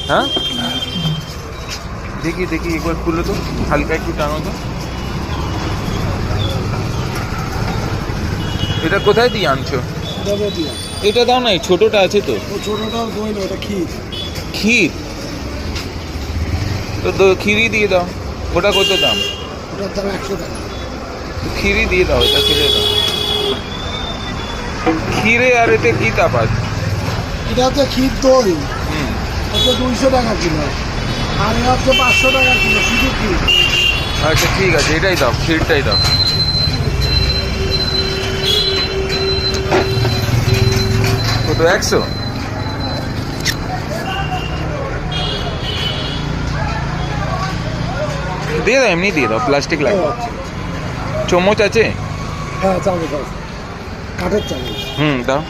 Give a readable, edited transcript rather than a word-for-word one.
হ্যাঁ দেখি দেখি একবার খুলো তো, হালকা একটু টানো তো। এটা কোথায় দিয়ে আনছো? এটা দাও না, এই ছোটটা আছে তো। ছোটটা দই না, ওটা ক্ষীর। ক্ষীর তো ক্ষীরই দিয়ে দাও। ওটা কত দাম? ওটার দাম 100 টাকা। ক্ষীরই দিয়ে দাও, এটা ছেড়ে দাও। ক্ষীরে আর এতে কি তফাৎ? এটা হচ্ছে ক্ষীর দই, হুম, হচ্ছে 200 টাকা কিলো, আর এটা হচ্ছে 500 টাকা কিলো শুধু ক্ষীর। আচ্ছা ঠিক আছে, এটাই দাও, ক্ষীরটাই দাও। কত, 100? দিয়ে দাও, এমনি দিয়ে দাও, প্লাস্টিক লাগবে। চামচ আছে? হ্যাঁ চামচ আছে, কাঠের চামচ। দাও।